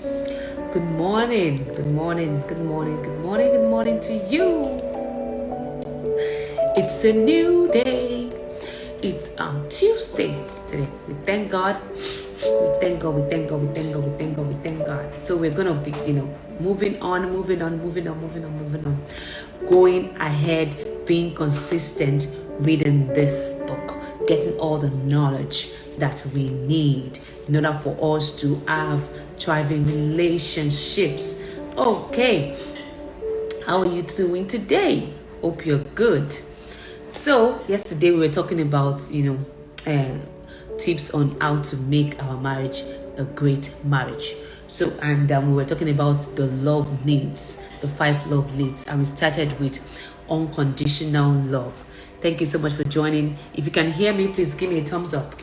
Good morning, good morning, good morning, good morning, good morning to you. It's a new day. It's Tuesday today. We thank God. We thank God. We thank God. We thank God. We thank God. We thank God. So we're gonna be, moving on, going ahead, being consistent, reading this book, getting all the knowledge that we need in order for us to have thriving relationships. Okay, how are you doing today? Hope you're good. So yesterday we were talking about tips on how to make our marriage a great marriage. So we were talking about the love needs, the 5 love needs, and we started with unconditional love. Thank you so much for joining. If you can hear me, please give me a thumbs up.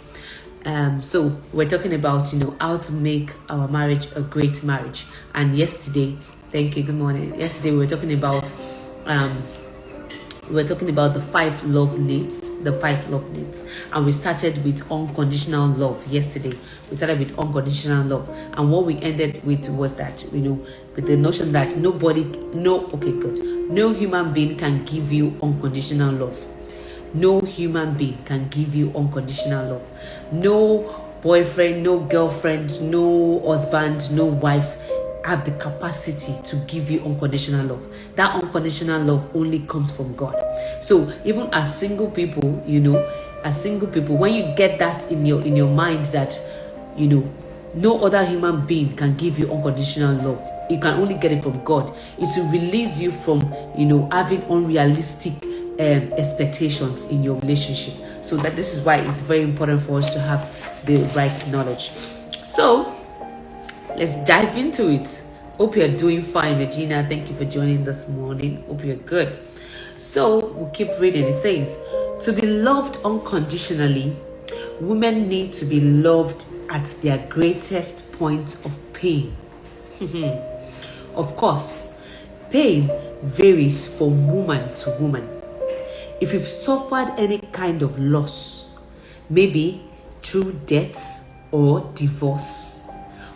So we're talking about how to make our marriage a great marriage. And yesterday, thank you, good morning. Yesterday we were talking about the 5 love needs, and we started with unconditional love. Yesterday we started with unconditional love, and what we ended with was that with the notion that no human being can give you unconditional love. No human being can give you unconditional love. No boyfriend, no girlfriend, no husband, no wife have the capacity to give you unconditional love. That unconditional love only comes from God. So even as single people, when you get that in your mind that no other human being can give you unconditional love, you can only get it from God. It will release you from having unrealistic expectations in your relationship. So that this is why it's very important for us to have the right knowledge. So let's dive into it. Hope you're doing fine, Regina. Thank you for joining this morning. Hope you're good. So we'll keep reading. It says, to be loved unconditionally, women need to be loved at their greatest point of pain. Of course, pain varies from woman to woman. If you've suffered any kind of loss, maybe through death or divorce,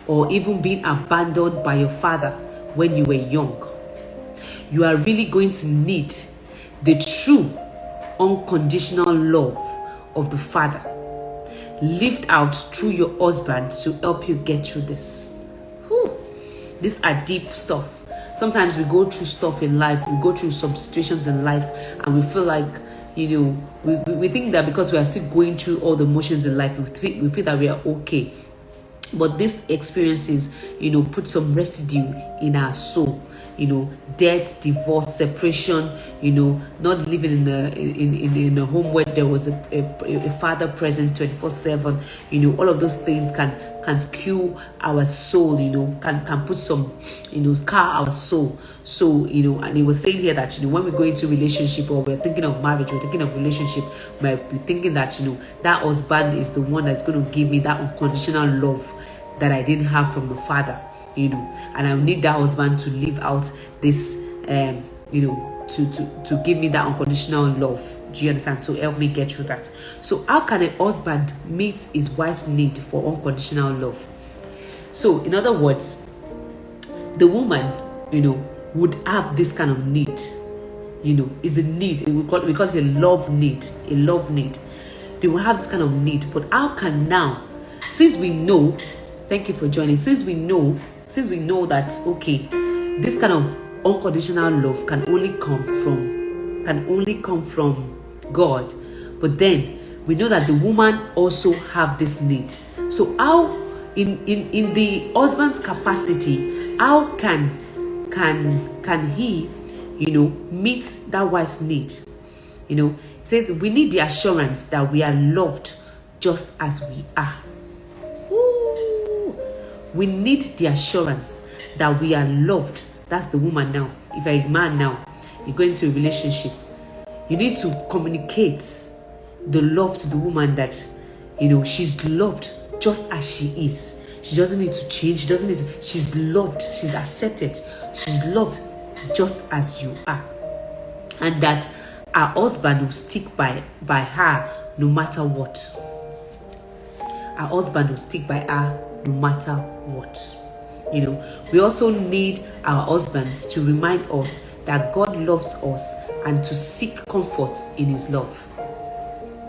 or even being abandoned by your father when you were young, you are really going to need the true unconditional love of the Father lived out through your husband to help you get through this. These are deep stuff. Sometimes we go through stuff in life, we go through some situations in life, and we feel like, we think that because we are still going through all the motions in life, we feel that we are okay. But these experiences, put some residue in our soul. Death, divorce, separation, not living in a home where there was a father present 24/7. All of those things can skew our soul, can put some, scar our soul. So, and he was saying here that, when we go into relationship or we're thinking of marriage, we're thinking of relationship, we might be thinking that, that husband is the one that's going to give me that unconditional love that I didn't have from the father, and I need that husband to live out this, to give me that unconditional love. Do you understand? To help me get through that. So how can a husband meet his wife's need for unconditional love? So in other words, the woman, would have this kind of need, is a need. We call it a love need, They will have this kind of need. But how can now, since we know, thank you for joining, since we know that, okay, this kind of unconditional love can only come from God, but then we know that the woman also have this need. So how, in the husband's capacity, how can he meet that wife's need? It says we need the assurance that we are loved just as we are. We need the assurance that we are loved. That's the woman now. If you're a man now, you go into a relationship, you need to communicate the love to the woman that, she's loved just as she is. She doesn't need to change. She's loved. She's accepted. She's loved just as you are. And that her husband will stick by her no matter what. Her husband will stick by her no matter what. You know, we also need our husbands to remind us that God loves us and to seek comfort in his love.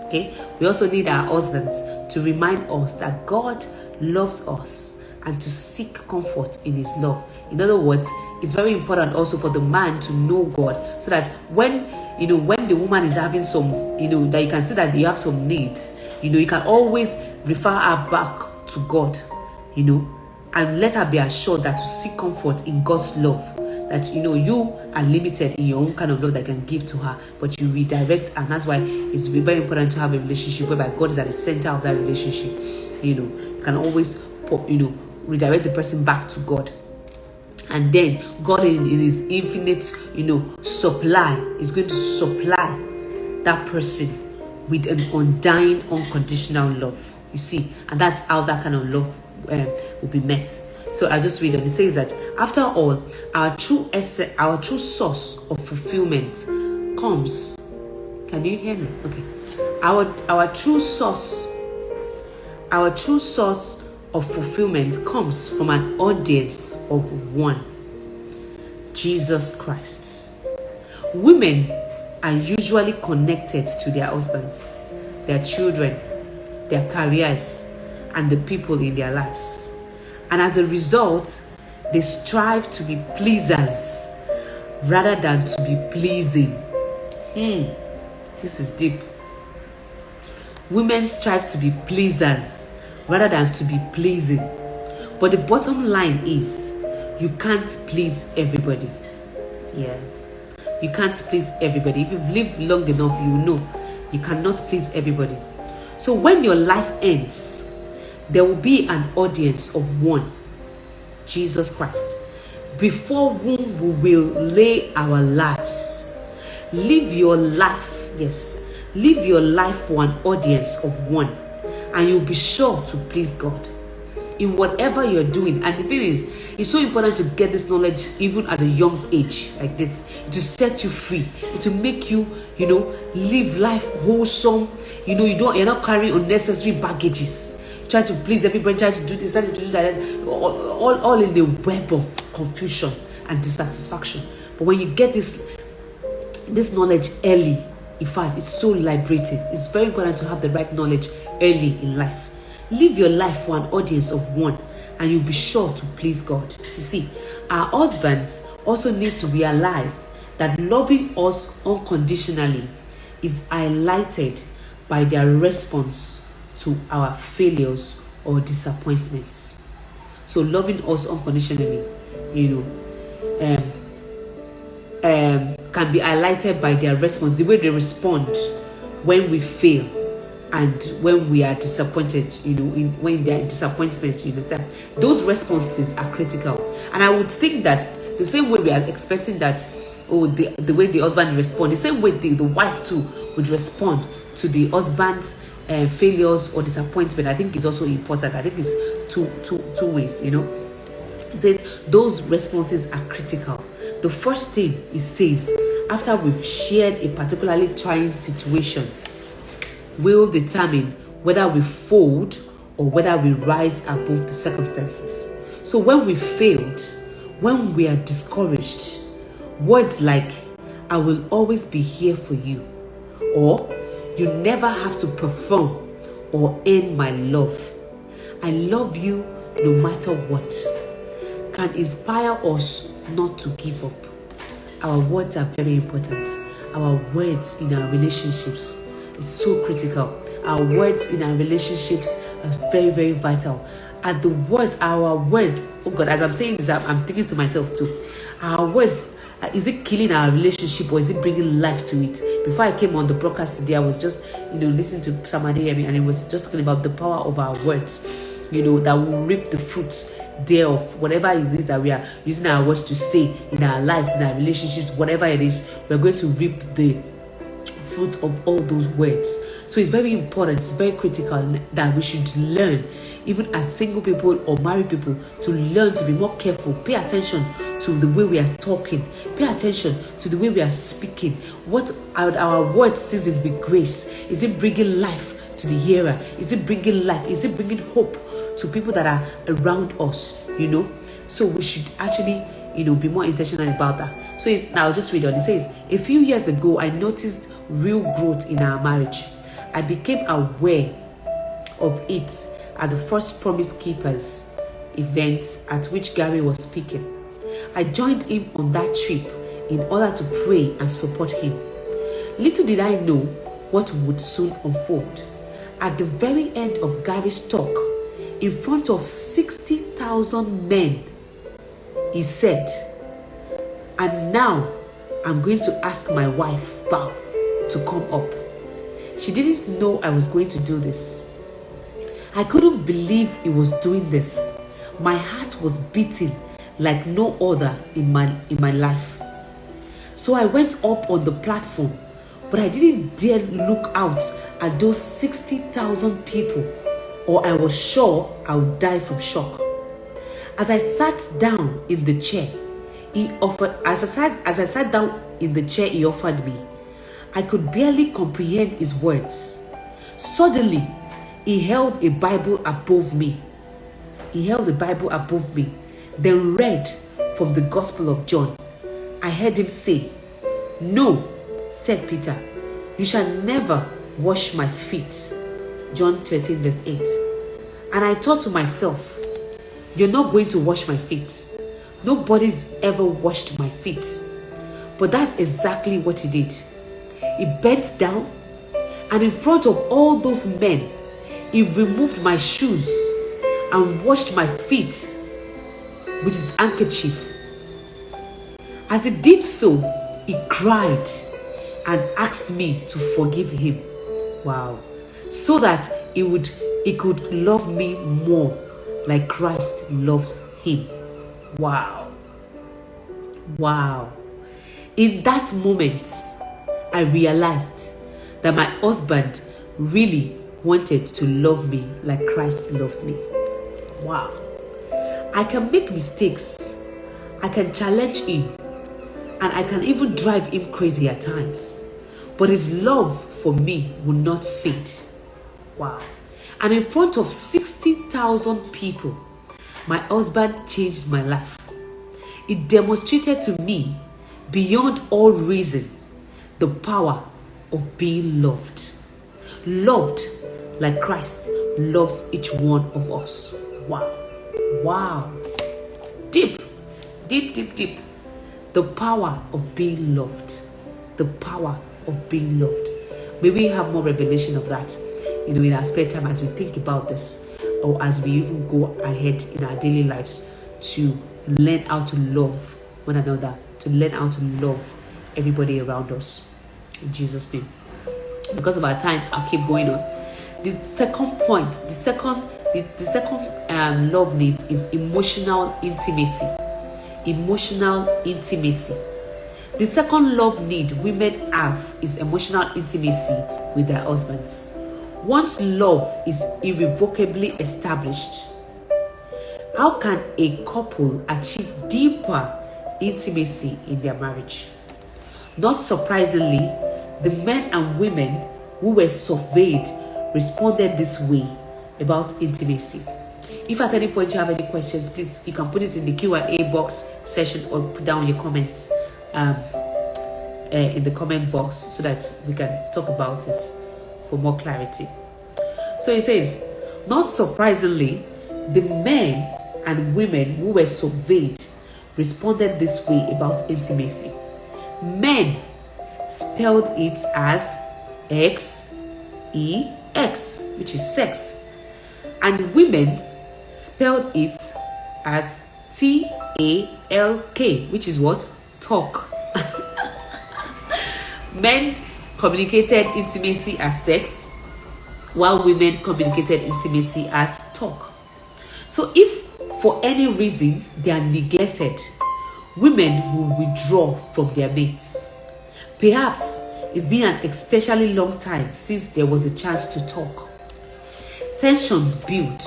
Okay, we also need our husbands to remind us that God loves us and to seek comfort in his love. In other words, it's very important also for the man to know God, so that when the woman is having some, that you can see that they have some needs, you can always refer her back to God, and let her be assured that to seek comfort in God's love, that you are limited in your own kind of love that you can give to her, but you redirect. And that's why it's very important to have a relationship whereby God is at the center of that relationship. You can always redirect the person back to God, and then God in his infinite supply is going to supply that person with an undying, unconditional love. You see, and that's how that kind of love will be met. So I just read on. It says that after all, our true source of fulfillment comes. Can you hear me? Okay. Our true source of fulfillment comes from an audience of one, Jesus Christ. Women are usually connected to their husbands, their children, their careers, and the people in their lives. And as a result, they strive to be pleasers rather than to be pleasing. This is deep. Women strive to be pleasers rather than to be pleasing. But the bottom line is, you can't please everybody. Yeah. You can't please everybody. If you've lived long enough, you know you cannot please everybody. So when your life ends, there will be an audience of one, Jesus Christ, before whom we will lay our lives. Live your life, yes. Live your life for an audience of one, and you'll be sure to please God in whatever you're doing. And the thing is, it's so important to get this knowledge even at a young age like this. To set you free. It will make you, live life wholesome. You're not carrying unnecessary baggages. Trying to please everybody, trying to do this, trying to do that, all in the web of confusion and dissatisfaction. But when you get this knowledge early, in fact, it's so liberating. It's very important to have the right knowledge early in life. Live your life for an audience of one, and you'll be sure to please God. You see, our husbands also need to realize that loving us unconditionally is highlighted by their response to our failures or disappointments. So loving us unconditionally, can be highlighted by their response, the way they respond when we fail and when we are disappointed, when there are disappointments, you understand? Those responses are critical. And I would think that the same way we are expecting that, the way the husband responds, the same way the wife too would respond to the husband's failures or disappointment, I think is also important. I think it's two ways, It says those responses are critical. The first thing it says, after we've shared a particularly trying situation, will determine whether we fold or whether we rise above the circumstances. So when we failed, when we are discouraged, words like, I will always be here for you, or you never have to perform or earn my love, I love you no matter what, can inspire us not to give up. Our words are very important. Our words in our relationships is so critical. Our words in our relationships are very, very vital. Our words, oh God, as I'm saying this, I'm thinking to myself too. Our words, is it killing our relationship or is it bringing life to it? Before I came on the broadcast today, I was just, listening to somebody and it was just talking about the power of our words, that will reap the fruits thereof. Whatever it is that we are using our words to say in our lives, in our relationships, whatever it is, we're going to reap the fruit of all those words. So it's very important, it's very critical that we should learn, even as single people or married people, to learn to be more careful, pay attention to the way we are talking, pay attention to the way we are speaking. What are our words seasoned with grace? Is it bringing life to the hearer? Is it bringing life? Is it bringing hope to people that are around us? So we should actually, be more intentional about that. So now I'll just read on. It says, a few years ago, I noticed real growth in our marriage. I became aware of it at the first Promise Keepers event at which Gary was speaking. I joined him on that trip in order to pray and support him. Little did I know what would soon unfold. At the very end of Gary's talk, in front of 60,000 men, he said, and now I'm going to ask my wife, Bob, to come up. She didn't know I was going to do this. I couldn't believe he was doing this. My heart was beating like no other in my life. So I went up on the platform, but I didn't dare look out at those 60,000 people, or I was sure I would die from shock. As I sat down in the chair, he offered me. I could barely comprehend his words. Suddenly, he held a Bible above me. Then read from the Gospel of John. I heard him say, "No," said Peter, "you shall never wash my feet." John 13 verse 8. And I thought to myself, you're not going to wash my feet. Nobody's ever washed my feet. But that's exactly what he did. He bent down, and in front of all those men, he removed my shoes and washed my feet with his handkerchief. As he did so, he cried and asked me to forgive him. Wow. So that he could love me more like Christ loves him. Wow. Wow. In that moment, I realized that my husband really wanted to love me like Christ loves me. Wow. I can make mistakes. I can challenge him. And I can even drive him crazy at times. But his love for me will not fade. Wow. And in front of 60,000 people, my husband changed my life. It demonstrated to me, beyond all reason, the power of being loved. Loved like Christ loves each one of us. Wow. Wow. Deep. Deep, deep, deep. The power of being loved. The power of being loved. May we have more revelation of that, in our spare time as we think about this, or as we even go ahead in our daily lives to learn how to love one another, to learn how to love everybody around us. In Jesus' name. Because of our time, I'll keep going on. The second point, the second love need is emotional intimacy. Emotional intimacy. The second love need women have is emotional intimacy with their husbands. Once love is irrevocably established, how can a couple achieve deeper intimacy in their marriage? Not surprisingly, the men and women who were surveyed responded this way about intimacy. If at any point you have any questions, please, you can put it in the Q&A box section or put down your comments in the comment box so that we can talk about it for more clarity. So it says, not surprisingly, the men and women who were surveyed responded this way about intimacy. Men spelled it as X-E-X, which is sex. And women spelled it as T-A-L-K, which is what? Talk. Men communicated intimacy as sex, while women communicated intimacy as talk. So if for any reason they are neglected, women will withdraw from their mates. Perhaps it's been an especially long time since there was a chance to talk. Tensions build,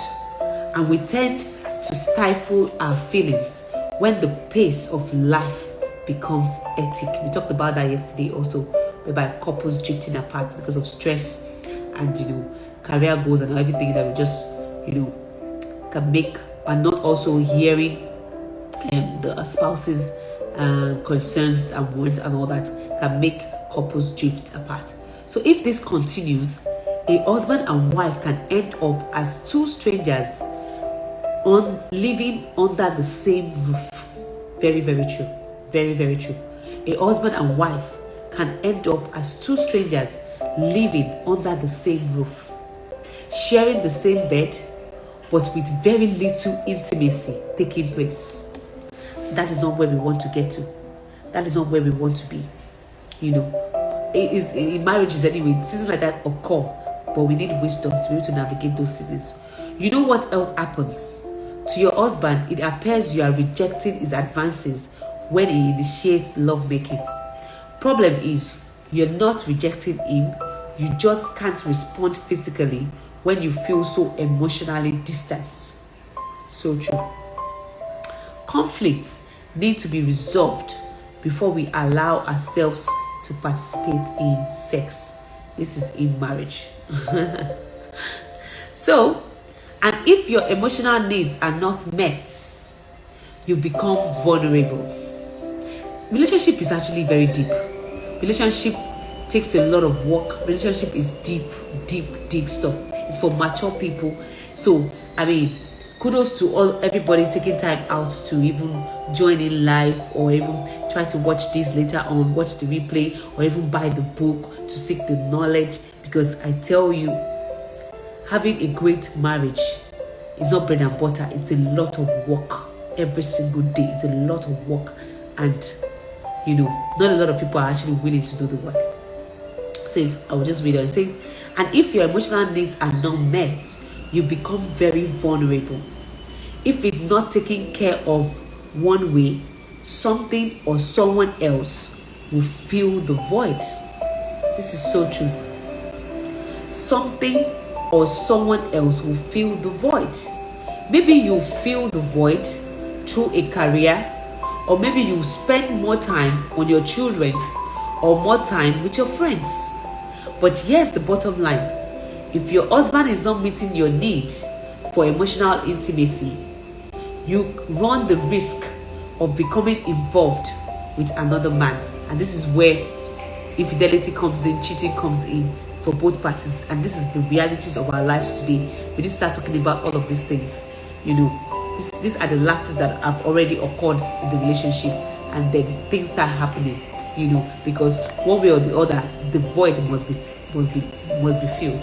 and we tend to stifle our feelings when the pace of life becomes hectic. We talked about that yesterday also, whereby couples drifting apart because of stress and career goals and everything that we just can make, and not also hearing the spouse's concerns and wants and all that can make couples drift apart. So if this continues, a husband and wife can end up as two strangers on living under the same roof. Very, very true. Very, very true. A husband and wife can end up as two strangers living under the same roof, sharing the same bed, but with very little intimacy taking place. That is not where we want to get to. That is not where we want to be. You know, it is in marriages anyway. Seasons like that occur, but we need wisdom to be able to navigate those seasons. You know what else happens? To your husband, it appears you are rejecting his advances when he initiates lovemaking. Problem is, you're not rejecting him, you just can't respond physically when you feel so emotionally distant. So true. Conflicts need to be resolved before we allow ourselves to participate in sex. This is in marriage. So, and if your emotional needs are not met, you become vulnerable. Relationship is actually very deep. Relationship takes a lot of work. Relationship is deep stuff. It's for mature people. So, I mean, kudos to everybody taking time out to even join in live, or even try to watch this later on, watch the replay, or even buy the book to seek the knowledge. Because I tell you, having a great marriage is not bread and butter. It's a lot of work every single day. It's a lot of work, and you know, not a lot of people are actually willing to do the work. It says, I will just read it. It says, and if your emotional needs are not met, you become very vulnerable. If it's not taken care of one way, something or someone else will fill the void. This is so true. Something or someone else will fill the void. Maybe you fill the void through a career, or maybe you spend more time on your children or more time with your friends. But here's the bottom line. If your husband is not meeting your need for emotional intimacy, you run the risk of becoming involved with another man. And this is where infidelity comes in, cheating comes in for both parties. And this is the realities of our lives today. We need to start talking about all of these things. You know, these are the lapses that have already occurred in the relationship, and then things start happening, you know, because one way or the other, the void must be filled.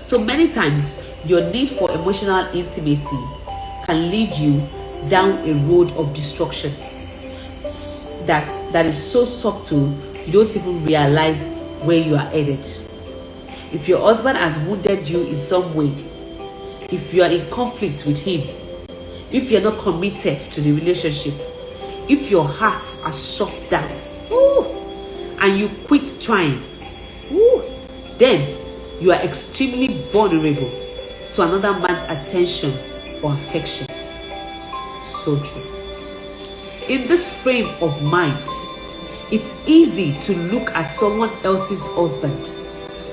So many times, your need for emotional intimacy can lead you down a road of destruction that is so subtle you don't even realize where you are headed. If your husband has wounded you in some way, if you are in conflict with him, if you're not committed to the relationship, if your heart has shut down, and you quit trying, then you are extremely vulnerable to another man's attention or affection. So true. In this frame of mind, it's easy to look at someone else's husband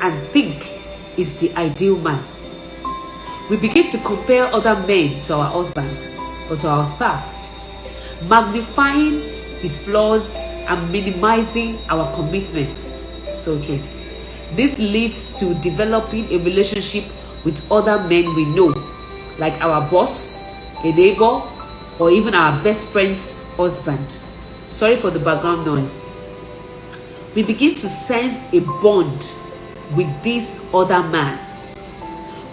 and think he's the ideal man. We begin to compare other men to our husband or to our spouse, magnifying his flaws and minimizing our commitments. So true. This leads to developing a relationship with other men we know, like our boss, a neighbor, or even our best friend's husband. Sorry for the background noise. We begin to sense a bond with this other man,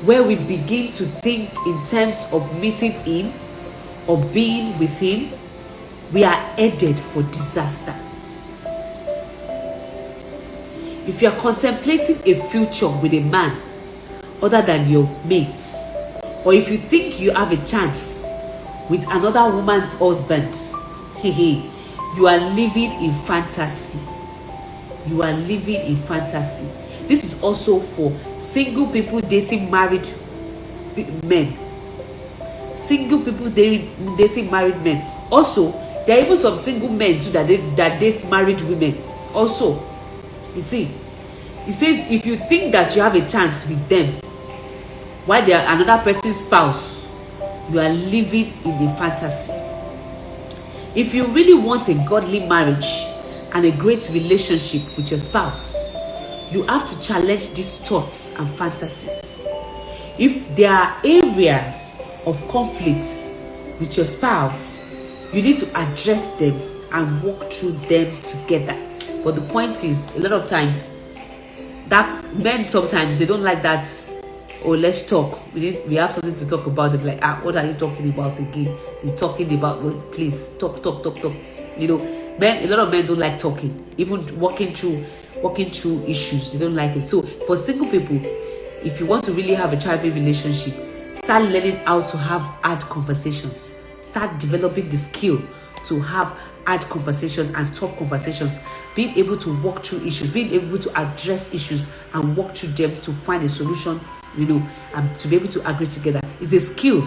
where we begin to think in terms of meeting him or being with him. We are headed for disaster. If you are contemplating a future with a man other than your mates, or if you think you have a chance with another woman's husband, you are living in fantasy. You are living in fantasy. This is also for single people dating married men. Single people dating married men. Also, there are even some single men too that date married women. Also, you see, it says if you think that you have a chance with them while they are another person's spouse, you are living in a fantasy. If you really want a godly marriage and a great relationship with your spouse, you have to challenge these thoughts and fantasies. If there are areas of conflict with your spouse, you need to address them and walk through them together. But the point is, a lot of times, that men sometimes they don't like that. Oh, let's talk. We have something to talk about. They're like, what are you talking about again? You're talking about, well, please talk. You know, men. A lot of men don't like talking. Even walking through issues, they don't like it. So for single people, if you want to really have a thriving relationship, start learning how to have hard conversations. Start developing the skill to have hard conversations and tough conversations. Being able to walk through issues, being able to address issues and walk through them to find a solution, and to be able to agree together is a skill.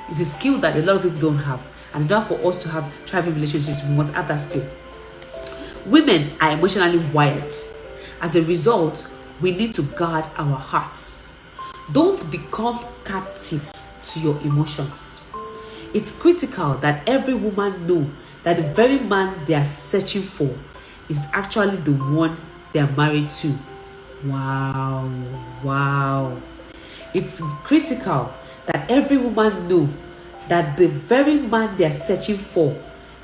It's a skill that a lot of people don't have. And for us to have thriving relationships, we must have that skill. Women are emotionally wired. As a result, we need to guard our hearts. Don't become captive to your emotions. It's critical that every woman know that the very man they are searching for is actually the one they are married to. Wow. It's critical that every woman know that the very man they are searching for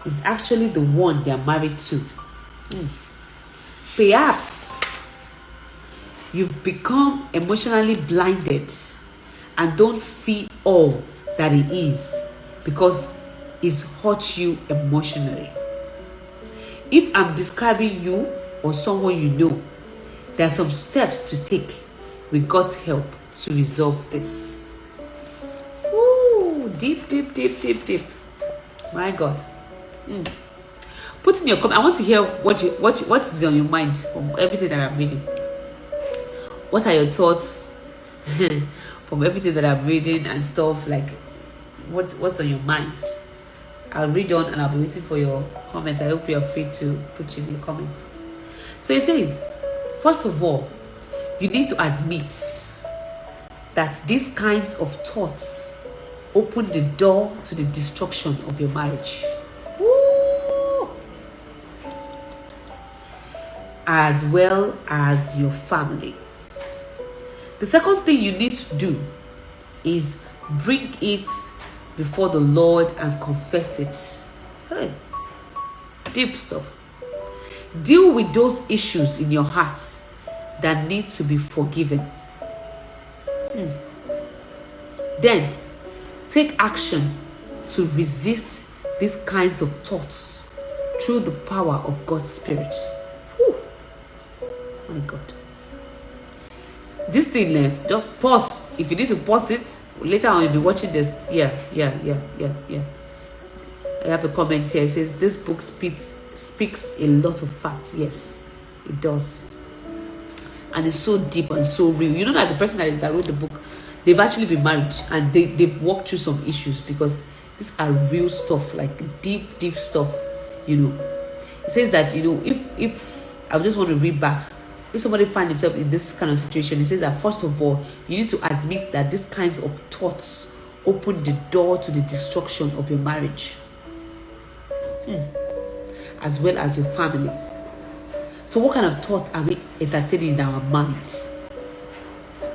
is actually the one they are married to. Perhaps you've become emotionally blinded and don't see all that it is because it's hurt you emotionally. If I'm describing you or someone you know, there are some steps to take with God's help to resolve this. Ooh, deep. My God. Put in your comment. I want to hear what is on your mind from everything that I'm reading. What are your thoughts from everything that I'm reading and stuff? Like, what's on your mind? I'll read on and I'll be waiting for your comments. I hope you're free to put in your comments. So it says, first of all, you need to admit that these kinds of thoughts open the door to the destruction of your marriage. Woo! As well as your family. The second thing you need to do is bring it before the Lord and confess it. Hey, deep stuff. Deal with those issues in your heart that need to be forgiven. Then, take action to resist these kinds of thoughts through the power of God's Spirit. Whew. My God. This thing, just pause. If you need to pause it, later on you'll be watching this. Yeah. I have a comment here. It says, this book speaks a lot of facts. Yes, it does. And it's so deep and so real. You know that the person that wrote the book, they've actually been married and they've walked through some issues because these are real stuff, like deep stuff, It says that, if I just want to read back, if somebody finds himself in this kind of situation, it says that first of all, you need to admit that these kinds of thoughts open the door to the destruction of your marriage, as well as your family. So what kind of thoughts are we entertaining in our mind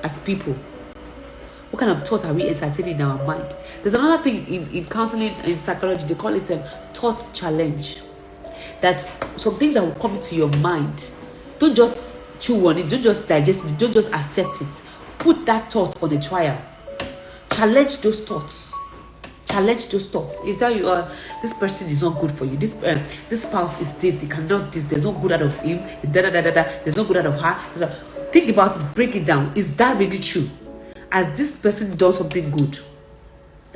as people? What kind of thoughts are we entertaining in our mind? There's another thing in counseling, in psychology, they call it a thought challenge. That some things that will come into your mind, don't just chew on it, don't just digest it, don't just accept it. Put that thought on a trial. Challenge those thoughts. If tell you, this person is not good for you, this spouse is this, they cannot this, there's no good out of him, there's no good out of her. Think about it, break it down. Is that really true? Has this person done something good?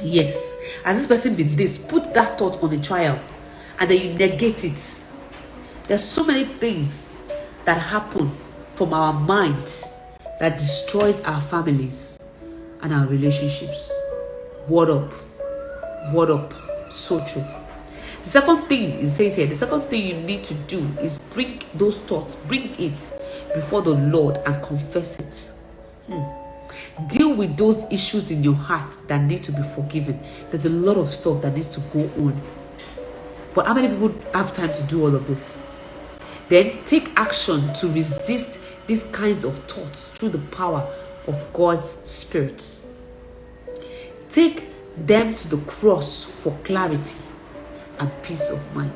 Yes. Has this person been this? Put that thought on a trial and then you negate it. There's so many things that happen from our mind that destroys our families and our relationships. Word up. So true. The second thing it says here, the second thing you need to do is bring those thoughts, bring it before the Lord and confess it. Deal with those issues in your heart that need to be forgiven. There's a lot of stuff that needs to go on. But how many people have time to do all of this? Then take action to resist these kinds of thoughts through the power of God's Spirit. Take them to the cross for clarity and peace of mind.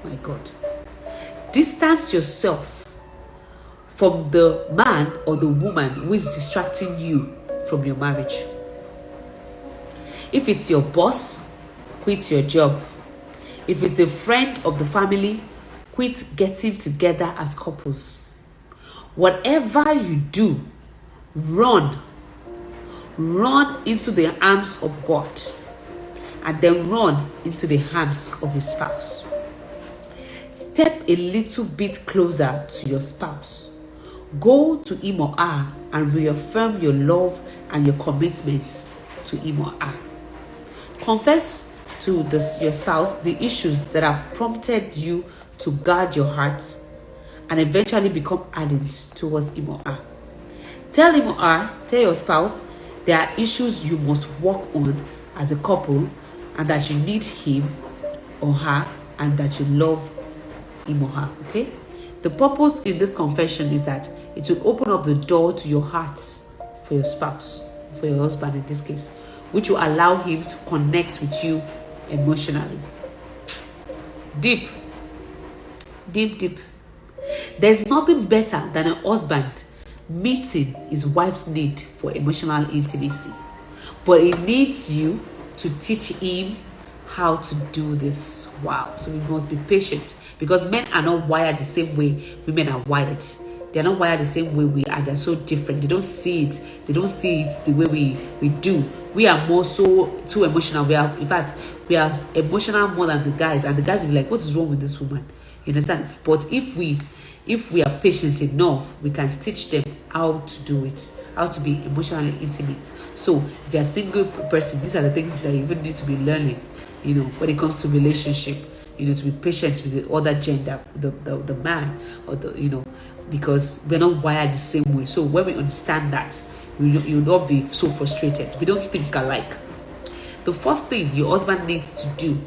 My God. Distance yourself from the man or the woman who is distracting you from your marriage. If it's your boss, quit your job. If it's a friend of the family, quit getting together as couples. Whatever you do, run into the arms of God, and then run into the arms of your spouse. Step a little bit closer to your spouse. Go to him or her and reaffirm your love and your commitment to him or her. Confess to your spouse the issues that have prompted you to guard your heart and eventually become ardent towards him or her. Tell him or her, tell your spouse, there are issues you must work on as a couple, and that you need him or her, and that you love him or her. Okay? The purpose in this confession is that it will open up the door to your heart for your spouse, for your husband in this case, which will allow him to connect with you emotionally. Deep. There's nothing better than a husband meeting his wife's need for emotional intimacy, but he needs you to teach him how to do this. Wow. So we must be patient, because men are not wired the same way women are wired. They're not wired the same way we are. They're so different. They don't see it the way we do. We are more so too emotional. In fact, we are emotional more than the guys, and the guys will be like, what is wrong with this woman? You understand? But if we are patient enough, we can teach them how to do it, how to be emotionally intimate. So if you're a single person, these are the things that you even need to be learning, when it comes to relationship, to be patient with the other gender, the man, or because we're not wired the same way. So when we understand that, you'll not be so frustrated. We don't think alike. The first thing your husband needs to do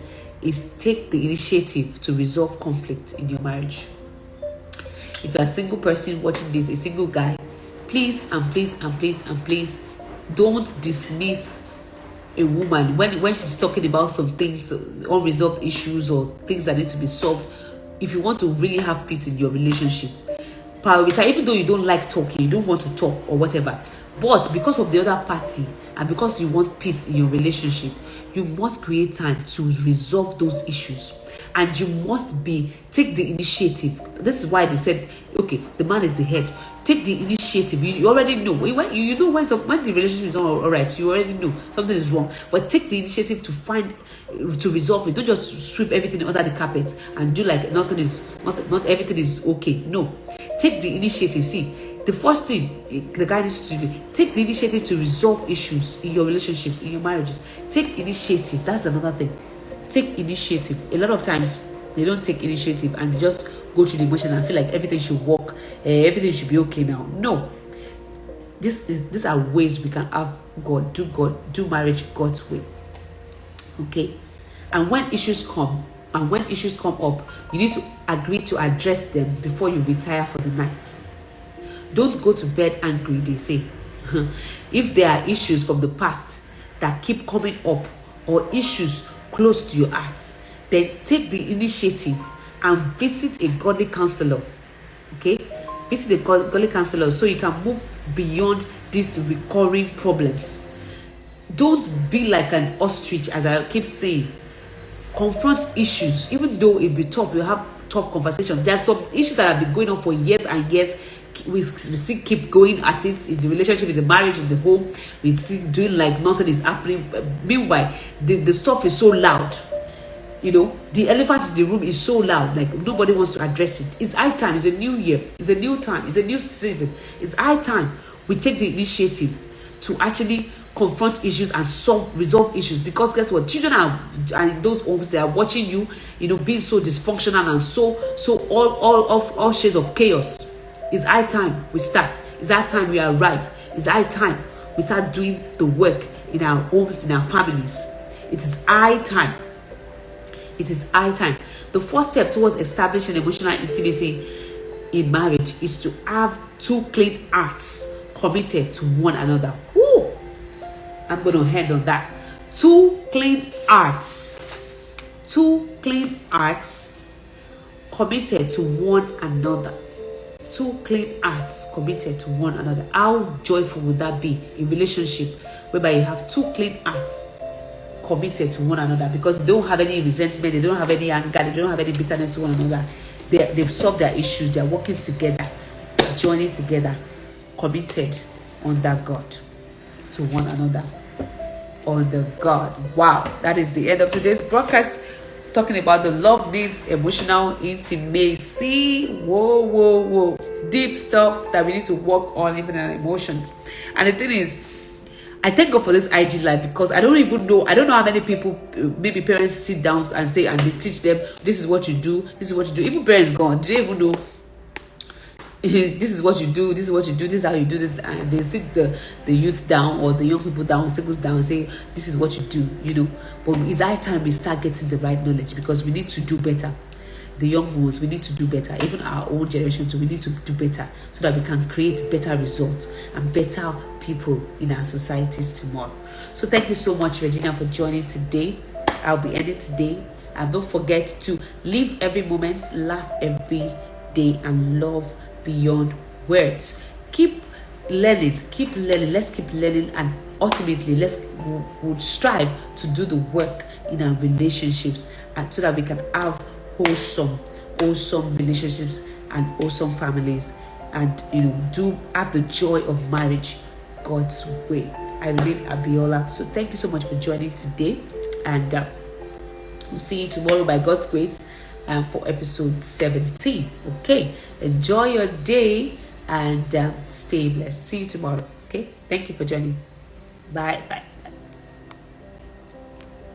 is take the initiative to resolve conflict in your marriage. If you're a single person watching this, a single guy, please don't dismiss a woman when she's talking about some things, unresolved issues or things that need to be solved. If you want to really have peace in your relationship, prioritize, even though you don't like talking, you don't want to talk or whatever, but because of the other party and because you want peace in your relationship, you must create time to resolve those issues. And you must take the initiative. This is why they said, okay, the man is the head. Take the initiative. You already know. You know when the relationship is not all right. You already know something is wrong. But take the initiative to resolve it. Don't just sweep everything under the carpet and do like not everything is okay. No. Take the initiative. See, the first thing the guy needs to do, take the initiative to resolve issues in your relationships, in your marriages. Take initiative. That's another thing. Take initiative. A lot of times they don't take initiative and they just go through the emotion and feel like everything should work, everything should be okay now. No, these are ways we can have do marriage God's way. Okay, and when issues come up, you need to agree to address them before you retire for the night. Don't go to bed angry, they say. If there are issues from the past that keep coming up, or issues close to your heart, then take the initiative and visit a godly counselor. Okay, visit a godly counselor so you can move beyond these recurring problems. Don't be like an ostrich, as I keep saying. Confront issues, even though it be tough. You have tough conversations. There are some issues that have been going on for years and years. We still keep going at it in the relationship, in the marriage, in the home. We still doing like nothing is happening. Meanwhile, the stuff is so loud. The elephant in the room is so loud, like nobody wants to address it. It's high time. It's a new year. It's a new time. It's a new season. It's high time we take the initiative to actually confront issues and resolve issues. Because guess what? Children are in those homes. They are watching you, being so dysfunctional and so all shades of chaos. It's high time we start. It's high time we arise. It's high time we start doing the work in our homes, in our families. It is high time. It is high time. The first step towards establishing emotional intimacy in marriage is to have two clean hearts committed to one another. Woo! I'm going to end on that. Two clean hearts. Two clean hearts committed to one another. Two clean hearts committed to one another. How joyful would that be in relationship whereby you have two clean hearts committed to one another, because they don't have any resentment, they don't have any anger, they don't have any bitterness to one another. They've solved their issues, they're working together, joining together, committed under God to one another. Under God. Wow, that is the end of today's broadcast, talking about the love needs emotional intimacy. Whoa. Deep stuff that we need to work on, even in our emotions. And the thing is, I thank God for this IG live, because I don't know how many people, maybe parents, sit down and say, and they teach them, this is what you do, this is what you do. Even parents gone, do they even know this is what you do, this is what you do, this is how you do this? And they sit the youth down, or the young people down, singles down, and say, this is what you do, But it's high time we start getting the right knowledge, because we need to do better. The young ones, we need to do better. Even our own generation too, we need to do better, so that we can create better results and better people in our societies tomorrow. So thank you so much, Regina, for joining today. I'll be ending today. And don't forget to live every moment, laugh every day, and love beyond words. Keep learning. Let's keep learning, and ultimately we'll strive to do the work in our relationships, and so that we can have wholesome relationships and awesome families, and do have the joy of marriage God's way. I remain Abiola. So thank you so much for joining today, and we'll see you tomorrow by God's grace for episode 17. Okay, enjoy your day and stay blessed. See you tomorrow. Okay, thank you for joining. Bye.